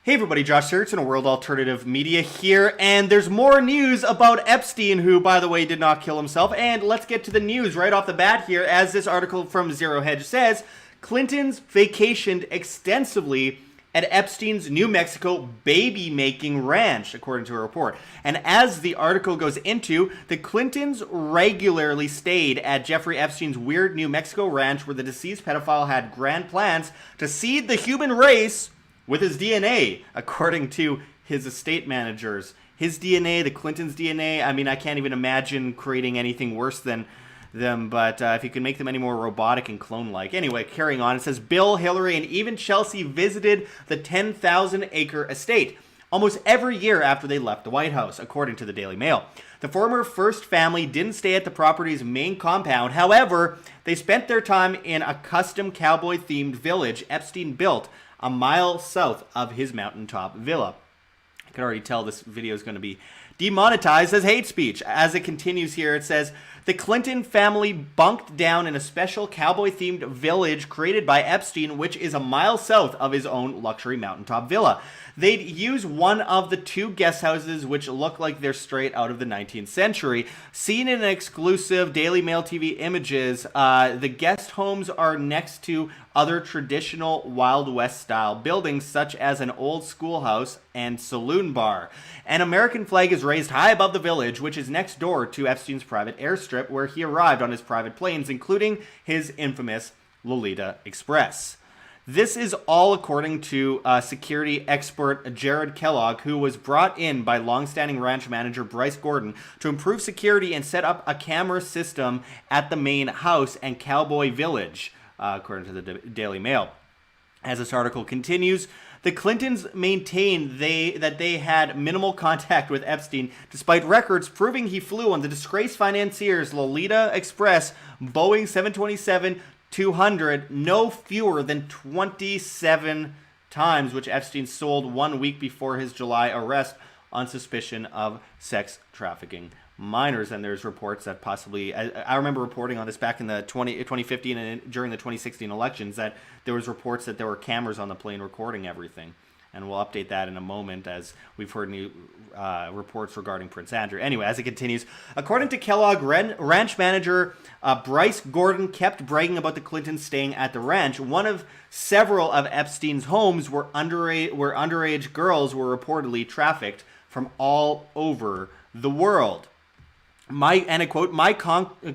Hey everybody, Josh Sigurdson, World Alternative Media here, and there's more news about Epstein, who, by the way, did not kill himself. And let's get to the news right off the bat here. As this article from Zero Hedge says, Clintons vacationed extensively at Epstein's New Mexico baby-making ranch, according to a report. And as the article goes into, the Clintons regularly stayed at Jeffrey Epstein's weird New Mexico ranch, where the deceased pedophile had grand plans to seed the human race with his DNA, according to his estate managers. His DNA, the Clintons' DNA, I mean, I can't even imagine creating anything worse than them, but if you can make them any more robotic and clone-like. Anyway, carrying on, it says Bill, Hillary, and even Chelsea visited the 10,000-acre estate almost every year after they left the White House, according to the Daily Mail. The former first family didn't stay at the property's main compound. However, they spent their time in a custom cowboy-themed village Epstein built a mile south of his mountaintop villa. I can already tell this video is going to be demonetized as hate speech. As it continues here, it says, the Clinton family bunked down in a special cowboy-themed village created by Epstein, which is a mile south of his own luxury mountaintop villa. They'd use one of the two guest houses, which look like they're straight out of the 19th century. Seen in exclusive Daily Mail TV images, the guest homes are next to other traditional Wild West-style buildings, such as an old schoolhouse and saloon bar. An American flag is raised high above the village, which is next door to Epstein's private airstrip, where he arrived on his private planes, including his infamous Lolita Express. This is all according to security expert Jared Kellogg, who was brought in by longstanding ranch manager Bryce Gordon to improve security and set up a camera system at the main house and cowboy village, according to the Daily Mail. As this article continues, the Clintons maintained that they had minimal contact with Epstein, despite records proving he flew on the disgraced financier's Lolita Express Boeing 727-200 no fewer than 27 times, which Epstein sold 1 week before his July arrest on suspicion of sex trafficking minors. And there's reports that possibly, I remember reporting on this back in the 2015 and during the 2016 elections, that there was reports that there were cameras on the plane recording everything. And we'll update that in a moment, as we've heard new reports regarding Prince Andrew. Anyway, as it continues, according to Kellogg, ranch manager Bryce Gordon kept bragging about the Clintons staying at the ranch. One of several of Epstein's homes where underage girls were reportedly trafficked from all over the world. My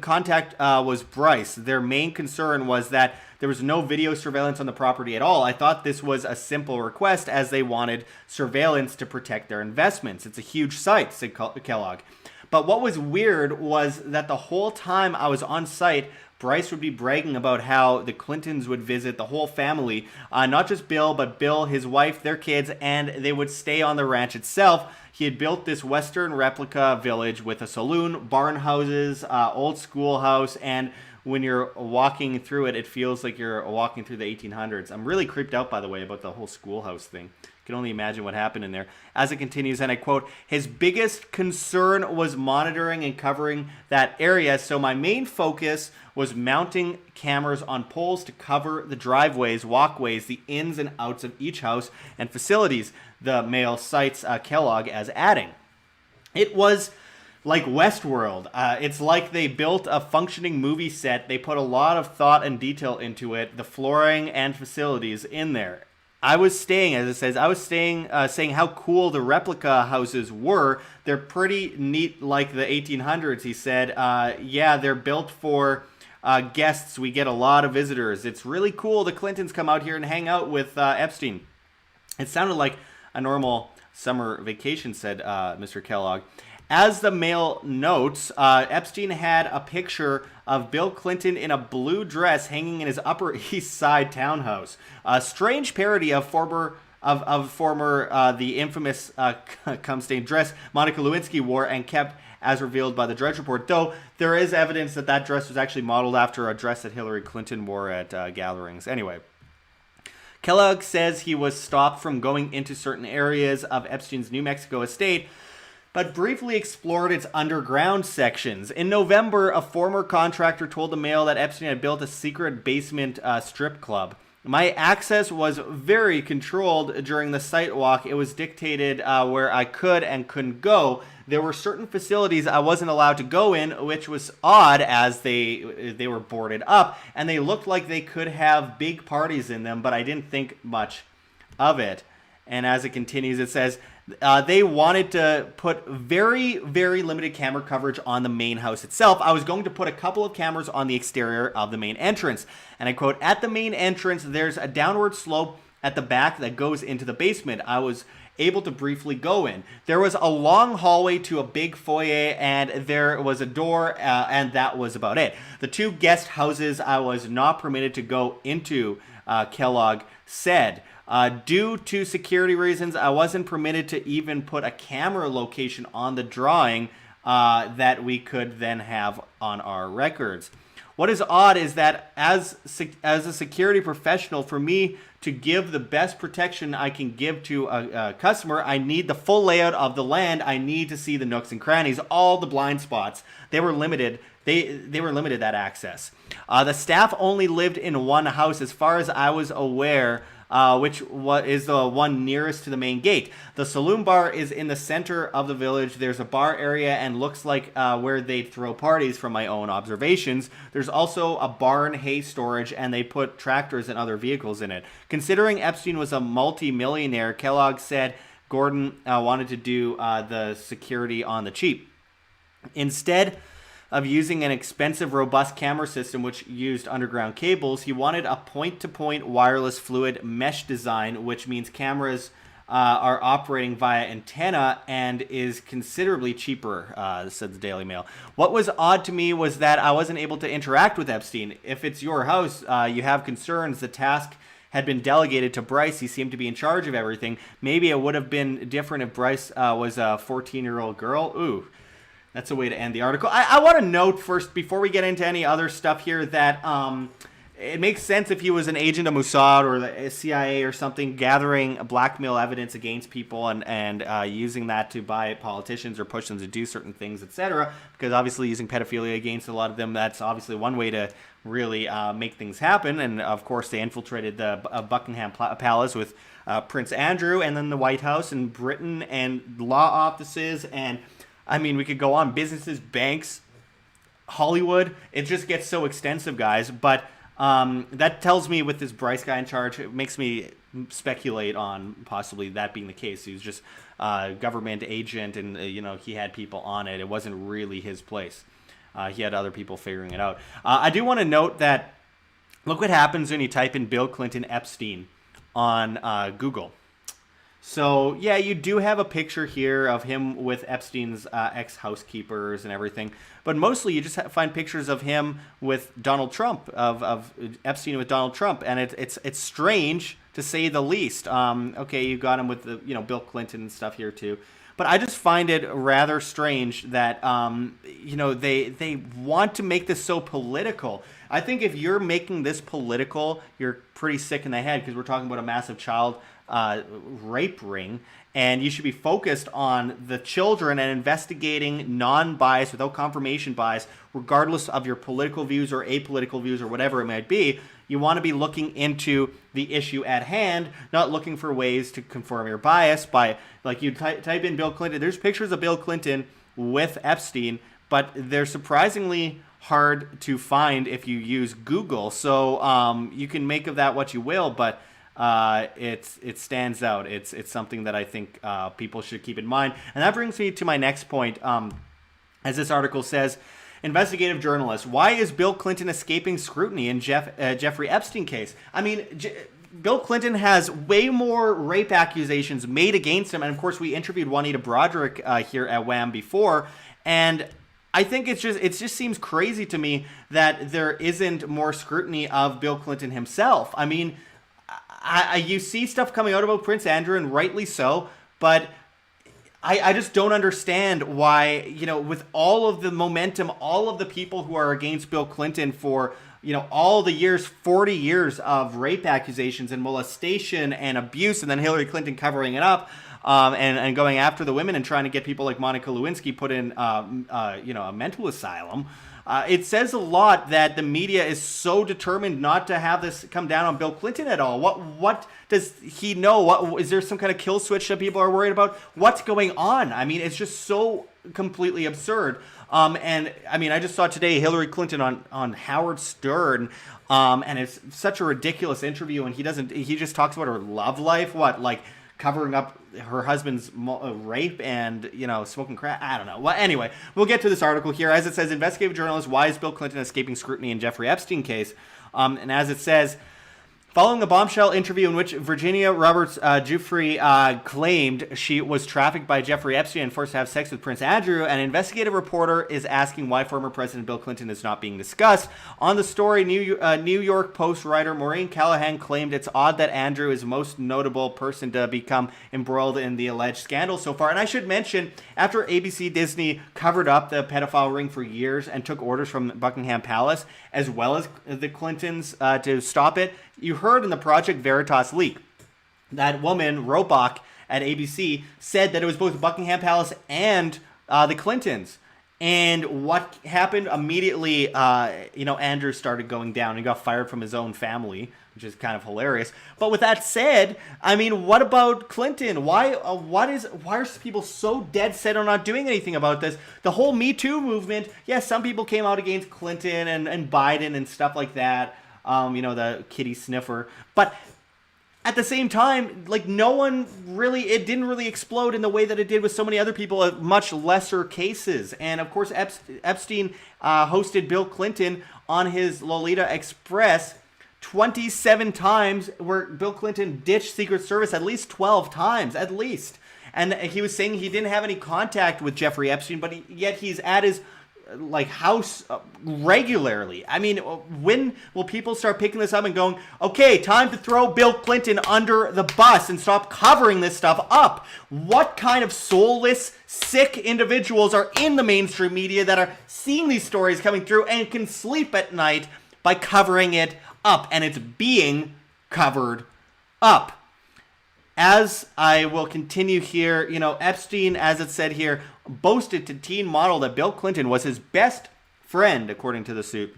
contact was Bryce. Their main concern was that there was no video surveillance on the property at all. I thought this was a simple request, as they wanted surveillance to protect their investments. It's a huge site, said Kellogg. But what was weird was that the whole time I was on site, Bryce would be bragging about how the Clintons would visit the whole family, not just Bill, but Bill, his wife, their kids, and they would stay on the ranch itself. He had built this Western replica village with a saloon, barn houses, old schoolhouse, and when you're walking through it, it feels like you're walking through the 1800s. I'm really creeped out, by the way, about the whole schoolhouse thing. You can only imagine what happened in there. As it continues, and I quote, his biggest concern was monitoring and covering that area, so my main focus was mounting cameras on poles to cover the driveways, walkways, the ins and outs of each house and facilities. The Mail cites Kellogg as adding, it was like Westworld. It's like they built a functioning movie set. They put a lot of thought and detail into it, the flooring and facilities in there. I was staying, as it says, saying how cool the replica houses were. They're pretty neat, like the 1800s, he said. Yeah, they're built for guests. We get a lot of visitors. It's really cool. The Clintons come out here and hang out with Epstein. It sounded like a normal summer vacation, said Mr. Kellogg. As the Mail notes, Epstein had a picture of Bill Clinton in a blue dress hanging in his Upper East Side townhouse. A strange parody of the infamous cum-stained dress Monica Lewinsky wore and kept, as revealed by the Drudge Report, though there is evidence that that dress was actually modeled after a dress that Hillary Clinton wore at gatherings. Anyway, Kellogg says he was stopped from going into certain areas of Epstein's New Mexico estate, but briefly explored its underground sections. In November, a former contractor told the Mail that Epstein had built a secret basement strip club. My access was very controlled during the site walk. It was dictated where I could and couldn't go. There were certain facilities I wasn't allowed to go in, which was odd as they were boarded up, and they looked like they could have big parties in them, but I didn't think much of it. And as it continues, it says, they wanted to put very, very limited camera coverage on the main house itself. I was going to put a couple of cameras on the exterior of the main entrance. And I quote, at the main entrance, there's a downward slope at the back that goes into the basement. I was able to briefly go in. There was a long hallway to a big foyer, and there was a door, and that was about it. The 2 guest houses I was not permitted to go into, Kellogg said. Due to security reasons, I wasn't permitted to even put a camera location on the drawing that we could then have on our records. What is odd is that as a security professional, for me to give the best protection I can give to a customer, I need the full layout of the land. I need to see the nooks and crannies, all the blind spots. They were limited. They were limited that access. The staff only lived in one house, as far as I was aware, which is the one nearest to the main gate. The saloon bar is in the center of the village. There's a bar area and looks like where they'd throw parties from my own observations. There's also a barn, hay storage, and they put tractors and other vehicles in it. Considering Epstein was a multi-millionaire, Kellogg said Gordon wanted to do the security on the cheap. Instead of using an expensive, robust camera system which used underground cables, he wanted a point-to-point wireless fluid mesh design, which means cameras are operating via antenna and is considerably cheaper, said the Daily Mail. What was odd to me was that I wasn't able to interact with Epstein. If it's your house, you have concerns. The task had been delegated to Bryce. He seemed to be in charge of everything. Maybe it would have been different if Bryce was a 14-year-old girl. Ooh. That's a way to end the article. I want to note first, before we get into any other stuff here, that it makes sense if he was an agent of Mossad or the CIA or something, gathering blackmail evidence against people and using that to buy politicians or push them to do certain things, etc. Because obviously using pedophilia against a lot of them, that's obviously one way to really make things happen. And of course, they infiltrated the Buckingham Palace with Prince Andrew, and then the White House and Britain and law offices, and I mean, we could go on. Businesses, banks, Hollywood. It just gets so extensive, guys. But that tells me with this Bryce guy in charge, it makes me speculate on possibly that being the case. He was just a government agent, and he had people on it. It wasn't really his place. He had other people figuring it out. I do want to note that look what happens when you type in Bill Clinton Epstein on Google. So, yeah, you do have a picture here of him with Epstein's ex-housekeepers and everything. But mostly you just find pictures of him with Donald Trump, of Epstein with Donald Trump. And it's strange, to say the least. Okay, you got him with the Bill Clinton and stuff here, too. But I just find it rather strange that, they want to make this so political. I think if you're making this political, you're pretty sick in the head, because we're talking about a massive child rape ring, and you should be focused on the children and investigating non-bias, without confirmation bias, regardless of your political views or apolitical views or whatever it might be. You want to be looking into the issue at hand, not looking for ways to confirm your bias by, like, you type in Bill Clinton. There's pictures of Bill Clinton with Epstein, but they're surprisingly hard to find if you use Google. So you can make of that what you will, but it stands out. It's something that I think people should keep in mind. And that brings me to my next point. As this article says, investigative journalist, why is Bill Clinton escaping scrutiny in Jeffrey Epstein case? I mean, Bill Clinton has way more rape accusations made against him. And of course, we interviewed Juanita Broderick here at Wham before. And I think it just seems crazy to me that there isn't more scrutiny of Bill Clinton himself. I mean, you see stuff coming out about Prince Andrew, and rightly so, but I just don't understand why, with all of the momentum, all of the people who are against Bill Clinton for, all the years, 40 years of rape accusations and molestation and abuse, and then Hillary Clinton covering it up, and going after the women and trying to get people like Monica Lewinsky put in, a mental asylum. It says a lot that the media is so determined not to have this come down on Bill Clinton at all. What does he know? What is there some kind of kill switch that people are worried about? What's going on? I mean, it's just so completely absurd. And I mean, I just saw today Hillary Clinton on Howard Stern, and it's such a ridiculous interview. And he just talks about her love life, like covering up her husband's rape and, smoking crack. I don't know. Well, anyway, we'll get to this article here. As it says, investigative journalist, why is Bill Clinton escaping scrutiny in Jeffrey Epstein case? And as it says, following a bombshell interview in which Virginia Roberts Giuffre claimed she was trafficked by Jeffrey Epstein and forced to have sex with Prince Andrew, an investigative reporter is asking why former President Bill Clinton is not being discussed. On the story, New York Post writer Maureen Callahan claimed it's odd that Andrew is the most notable person to become embroiled in the alleged scandal so far. And I should mention, after ABC Disney covered up the pedophile ring for years and took orders from Buckingham Palace, as well as the Clintons to stop it, you heard in the Project Veritas leak that woman, Robach, at ABC, said that it was both Buckingham Palace and the Clintons. And what happened? Immediately, Andrew started going down and got fired from his own family, which is kind of hilarious. But with that said, I mean, what about Clinton? Why are people so dead set on not doing anything about this? The whole Me Too movement, yes, some people came out against Clinton and Biden and stuff like that. The kitty sniffer. But at the same time, it didn't really explode in the way that it did with so many other people at much lesser cases. And of course, Epstein hosted Bill Clinton on his Lolita Express 27 times, where Bill Clinton ditched Secret Service at least 12 times, at least. And he was saying he didn't have any contact with Jeffrey Epstein, but yet he's at his house regularly. I mean, when will people start picking this up and going, okay, time to throw Bill Clinton under the bus and stop covering this stuff up? What kind of soulless, sick individuals are in the mainstream media that are seeing these stories coming through and can sleep at night by covering it up? And it's being covered up. As I will continue here, Epstein, as it said here, boasted to teen model that Bill Clinton was his best friend, according to the suit.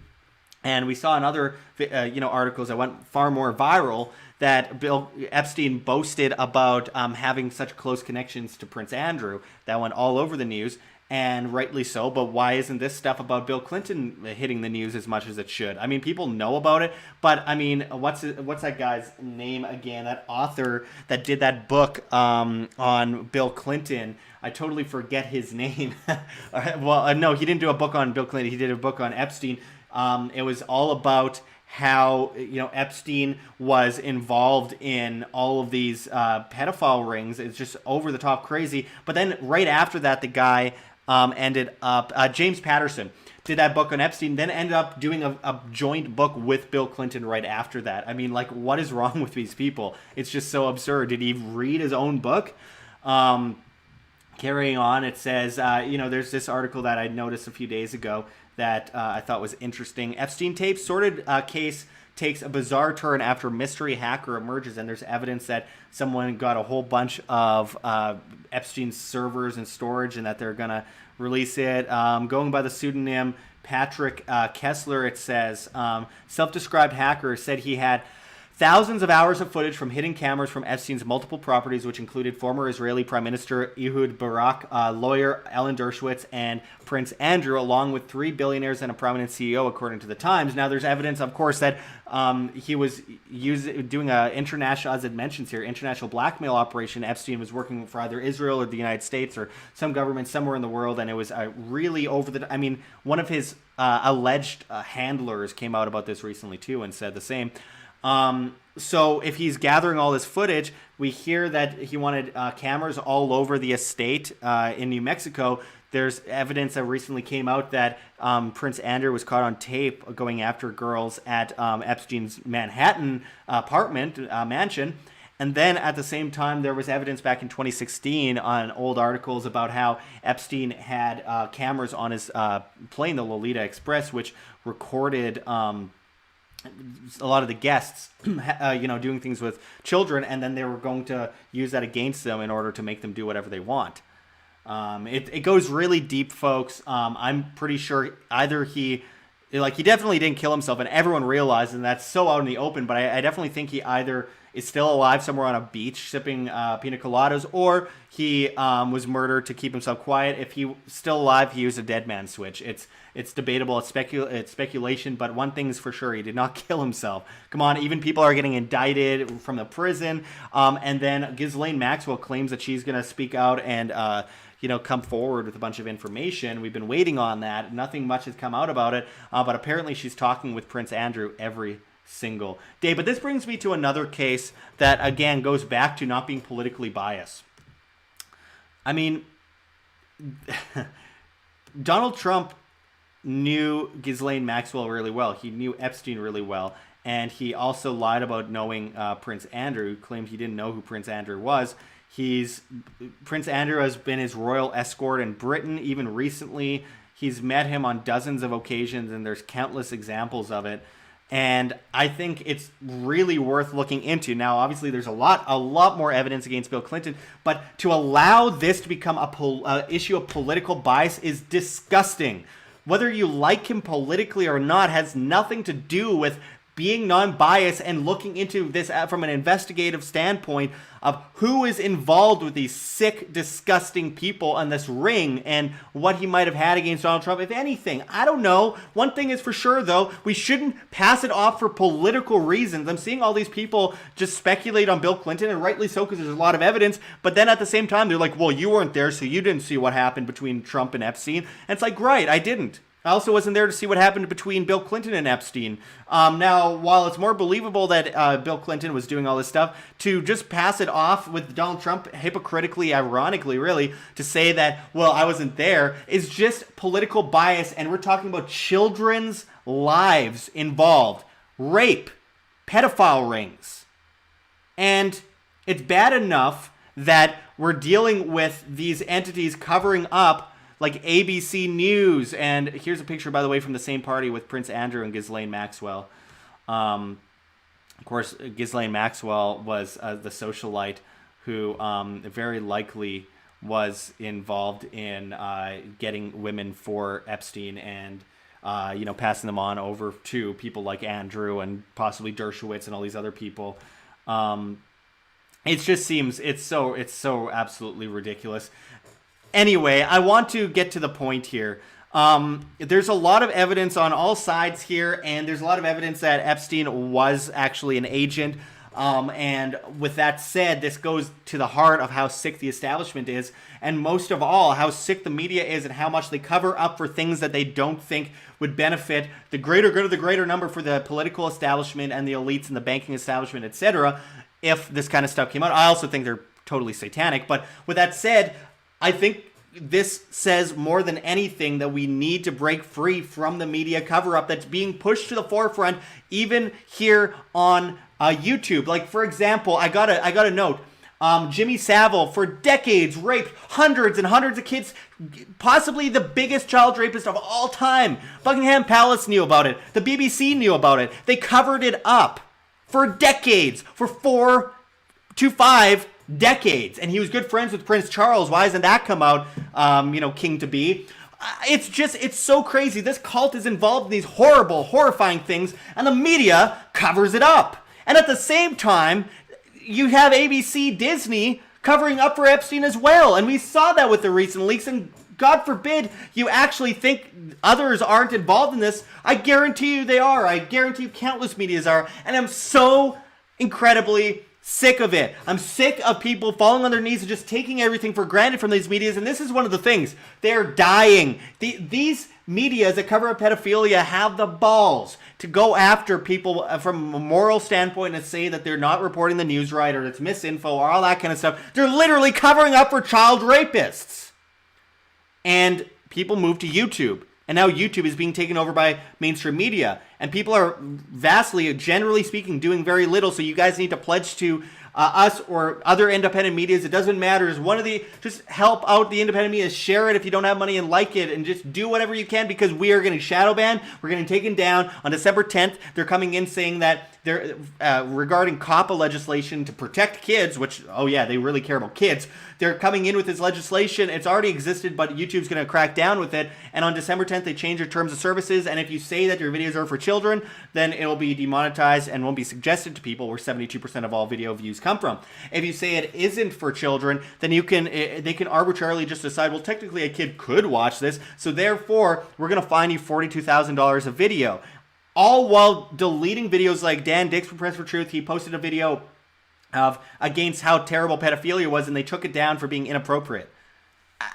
And we saw in other, articles that went far more viral that Bill Epstein boasted about having such close connections to Prince Andrew. That went all over the news, and rightly so. But why isn't this stuff about Bill Clinton hitting the news as much as it should? I mean, people know about it, but I mean, what's that guy's name again? That author that did that book on Bill Clinton. I totally forget his name. No, he didn't do a book on Bill Clinton. He did a book on Epstein. It was all about how Epstein was involved in all of these pedophile rings. It's just over the top crazy. But then right after that, the guy ended up James Patterson did that book on Epstein, then ended up doing a joint book with Bill Clinton right after that. I mean, what is wrong with these people? It's just so absurd. Did he read his own book? Carrying on, it says, there's this article that I noticed a few days ago that I thought was interesting. Epstein tapes sorted case takes a bizarre turn after mystery hacker emerges, and there's evidence that someone got a whole bunch of Epstein's servers and storage, and that they're gonna release it. Going by the pseudonym Patrick Kessler, it says, self-described hacker said he had thousands of hours of footage from hidden cameras from Epstein's multiple properties, which included former Israeli Prime Minister Ehud Barak, lawyer Alan Dershowitz, and Prince Andrew, along with 3 billionaires and a prominent CEO, according to the Times. Now, there's evidence, of course, that he was doing a international, as it mentions here, international blackmail operation. Epstein was working for either Israel or the United States or some government somewhere in the world, and it was really over the... I mean, one of his alleged handlers came out about this recently, too, and said the same. So if he's gathering all this footage, we hear that he wanted cameras all over the estate in New Mexico. There's evidence that recently came out that Prince Andrew was caught on tape going after girls at Epstein's Manhattan mansion. And then at the same time, there was evidence back in 2016 on old articles about how Epstein had cameras on his plane, the Lolita Express, which recorded... a lot of the guests, doing things with children, and then they were going to use that against them in order to make them do whatever they want. It goes really deep, folks. I'm pretty sure either he definitely didn't kill himself, and everyone realized, and that's so out in the open, but I definitely think he either is still alive somewhere on a beach sipping pina coladas, or he was murdered to keep himself quiet. If he was still alive, he used a dead man switch. It's debatable, it's speculation, but one thing's for sure, he did not kill himself. Come on, even people are getting indicted from the prison, and then Ghislaine Maxwell claims that she's going to speak out and come forward with a bunch of information. We've been waiting on that. Nothing much has come out about it, but apparently she's talking with Prince Andrew every single day. But this brings me to another case that, again, goes back to not being politically biased. I mean, Donald Trump knew Ghislaine Maxwell really well. He knew Epstein really well. And he also lied about knowing Prince Andrew, claimed he didn't know who Prince Andrew was. Prince Andrew has been his royal escort in Britain, even recently. He's met him on dozens of occasions, and there's countless examples of it. And I think it's really worth looking into. Now, obviously, there's a lot more evidence against Bill Clinton, but to allow this to become a issue of political bias is disgusting. Whether you like him politically or not has nothing to do with being non-biased and looking into this from an investigative standpoint of who is involved with these sick, disgusting people on this ring and what he might have had against Donald Trump, if anything. I don't know. One thing is for sure, though, we shouldn't pass it off for political reasons. I'm seeing all these people just speculate on Bill Clinton, and rightly so, because there's a lot of evidence, but then at the same time, they're like, well, you weren't there, so you didn't see what happened between Trump and Epstein. And it's like, right, I didn't. I also wasn't there to see what happened between Bill Clinton and Epstein. Now, while it's more believable that Bill Clinton was doing all this stuff, to just pass it off with Donald Trump, hypocritically, ironically, really, to say that, well, I wasn't there, is just political bias, and we're talking about children's lives involved. Rape, pedophile rings. And it's bad enough that we're dealing with these entities covering up like ABC News, and here's a picture, by the way, from the same party with Prince Andrew and Ghislaine Maxwell. Of course, Ghislaine Maxwell was the socialite who very likely was involved in getting women for Epstein and passing them on over to people like Andrew and possibly Dershowitz and all these other people. It just seems it's so absolutely ridiculous. Anyway, I want to get to the point here. There's a lot of evidence on all sides here, and there's a lot of evidence that Epstein was actually an agent. And with that said, this goes to the heart of how sick the establishment is, and most of all, how sick the media is and how much they cover up for things that they don't think would benefit the greater good of the greater number for the political establishment and the elites and the banking establishment, etc. If this kind of stuff came out. I also think they're totally satanic. But with that said, I think this says more than anything that we need to break free from the media cover-up that's being pushed to the forefront, even here on YouTube. Like, for example, I got a note. Jimmy Savile, for decades, raped hundreds and hundreds of kids, possibly the biggest child rapist of all time. Buckingham Palace knew about it. The BBC knew about it. They covered it up for decades, for 4 to 5 decades, and he was good friends with Prince Charles. Why hasn't that come out, king to be? It's so crazy. This cult is involved in these horrible, horrifying things, and the media covers it up. And at the same time, you have ABC, Disney covering up for Epstein as well, and we saw that with the recent leaks, and God forbid you actually think others aren't involved in this. I guarantee you they are. I guarantee you countless medias are, and I'm so incredibly sick of it. I'm sick of people falling on their knees and just taking everything for granted from these medias. And this is one of the things. They're dying. These medias that cover up pedophilia have the balls to go after people from a moral standpoint and say that they're not reporting the news right or it's misinfo or all that kind of stuff. They're literally covering up for child rapists. And people move to YouTube. And now YouTube is being taken over by mainstream media. And people are vastly, generally speaking, doing very little. So you guys need to pledge to us or other independent medias. It doesn't matter. Just help out the independent media. Share it if you don't have money and like it. And just do whatever you can, because we are getting shadow banned. We're getting taken down. On December 10th, they're coming in saying that They're regarding COPPA legislation to protect kids, which, oh yeah, they really care about kids. They're coming in with this legislation. It's already existed, but YouTube's going to crack down with it. And on December 10th, they change their terms of services. And if you say that your videos are for children, then it'll be demonetized and won't be suggested to people, where 72% of all video views come from. If you say it isn't for children, then they can arbitrarily just decide, well, technically a kid could watch this, so therefore we're going to fine you $42,000 a video. All while deleting videos like Dan Dix from Press for Truth. He posted a video of against how terrible pedophilia was, and they took it down for being inappropriate.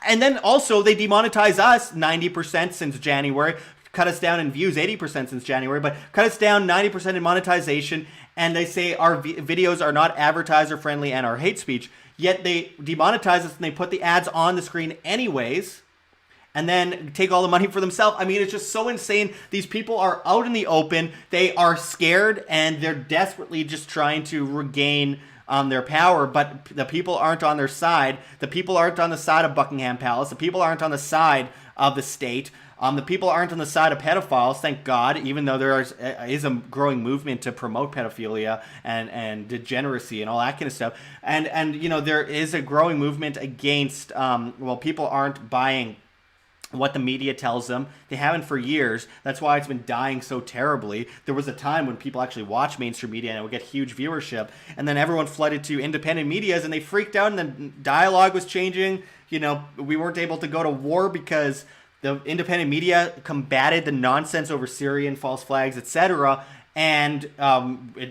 And then also they demonetize us 90% since January, cut us down in views 80% since January, but cut us down 90% in monetization, and they say our videos are not advertiser friendly and are hate speech, yet they demonetize us and they put the ads on the screen anyways, and then take all the money for themselves. I mean, it's just so insane. These people are out in the open. They are scared, and they're desperately just trying to regain their power, but the people aren't on their side. The people aren't on the side of Buckingham Palace. The people aren't on the side of the state. The people aren't on the side of pedophiles, thank God, even though there is a growing movement to promote pedophilia and degeneracy and all that kind of stuff. And you know, there is a growing movement against, people aren't buying what the media tells them. They haven't for years. That's why it's been dying so terribly. There was a time when people actually watched mainstream media and it would get huge viewership, and then everyone flooded to independent medias and they freaked out, and the dialogue was changing. You know, we weren't able to go to war because the independent media combated the nonsense over Syrian false flags, etc., and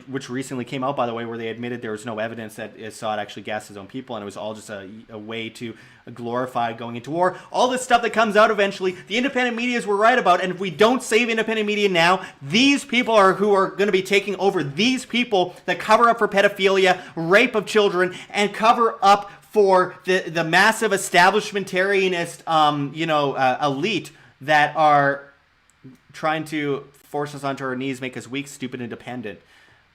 which recently came out, by the way, where they admitted there was no evidence that Assad actually gassed his own people, and it was all just a way to glorify going into war. All this stuff that comes out eventually, the independent medias were right about, and if we don't save independent media now, these people who are going to be taking over. These people that cover up for pedophilia, rape of children, and cover up for the massive establishmentarianist, elite that are trying to force us onto our knees, make us weak, stupid, and dependent.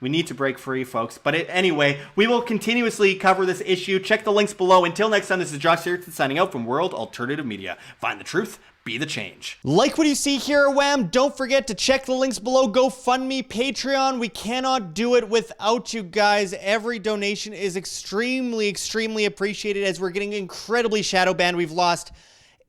We need to break free, folks. But anyway, we will continuously cover this issue. Check the links below. Until next time, this is Josh Sigurdson signing out from World Alternative Media. Find the truth, be the change. Like what you see here at Wham? Don't forget to check the links below. GoFundMe, Patreon. We cannot do it without you guys. Every donation is extremely, extremely appreciated, as we're getting incredibly shadow banned. We've lost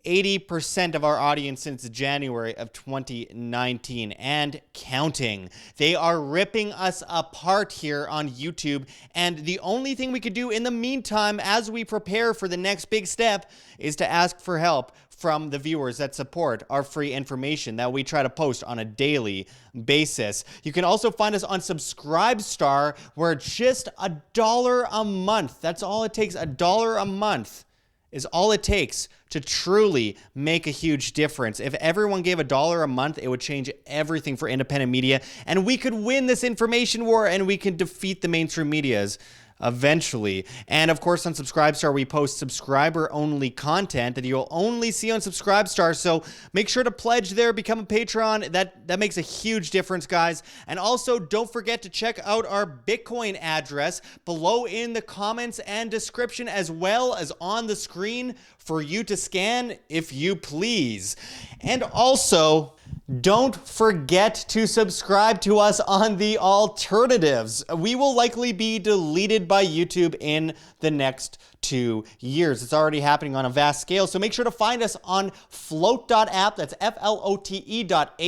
80% of our audience since January of 2019 and counting. They are ripping us apart here on YouTube, and the only thing we could do in the meantime as we prepare for the next big step is to ask for help from the viewers that support our free information that we try to post on a daily basis. You can also find us on Subscribestar, where just $1 a month, that's all it takes, $1 a month is all it takes to truly make a huge difference. If everyone gave $1 a month, it would change everything for independent media, and we could win this information war, and we can defeat the mainstream medias eventually. And of course, on Subscribestar, we post subscriber-only content that you'll only see on Subscribestar. So make sure to pledge there, become a patron. That makes a huge difference, guys. And also, don't forget to check out our Bitcoin address below in the comments and description, as well as on the screen for you to scan, if you please. And also, don't forget to subscribe to us on the alternatives. We will likely be deleted by YouTube in the next 2 years. It's already happening on a vast scale, so make sure to find us on float.app. That's flote.app.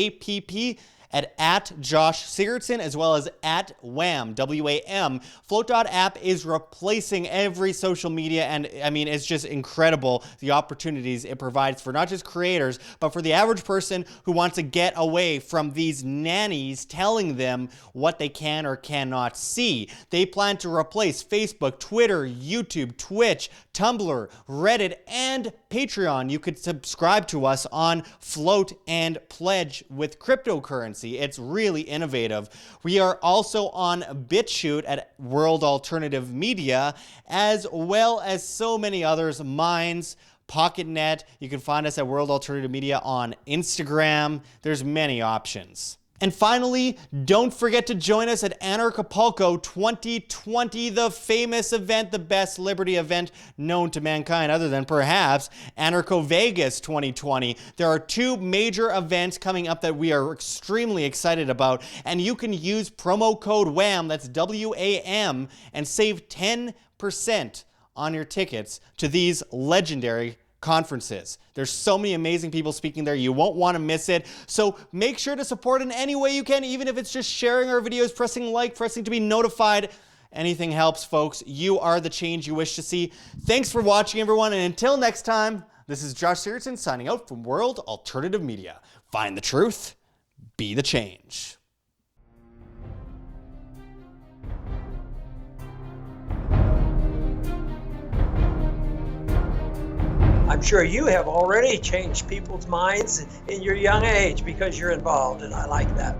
at Josh Sigurdson, as well as at Wham, W-A-M. Float.app is replacing every social media, and I mean, it's just incredible the opportunities it provides for not just creators, but for the average person who wants to get away from these nannies telling them what they can or cannot see. They plan to replace Facebook, Twitter, YouTube, Twitch, Tumblr, Reddit, and Patreon. You could subscribe to us on Float and pledge with cryptocurrency. It's really innovative. We are also on BitChute at World Alternative Media, as well as so many others, Minds, PocketNet. You can find us at World Alternative Media on Instagram. There's many options. And finally, don't forget to join us at Anarchapulco 2020, the famous event, the best Liberty event known to mankind, other than perhaps Anarcho Vegas 2020. There are two major events coming up that we are extremely excited about, and you can use promo code WHAM, that's W-A-M, and save 10% on your tickets to these legendary conferences. There's so many amazing people speaking there. You won't want to miss it. So make sure to support in any way you can, even if it's just sharing our videos, pressing like, pressing to be notified. Anything helps, folks. You are the change you wish to see. Thanks for watching, everyone. And until next time, this is Josh Sigurdson signing out from World Alternative Media. Find the truth, be the change. I'm sure you have already changed people's minds in your young age because you're involved, and I like that.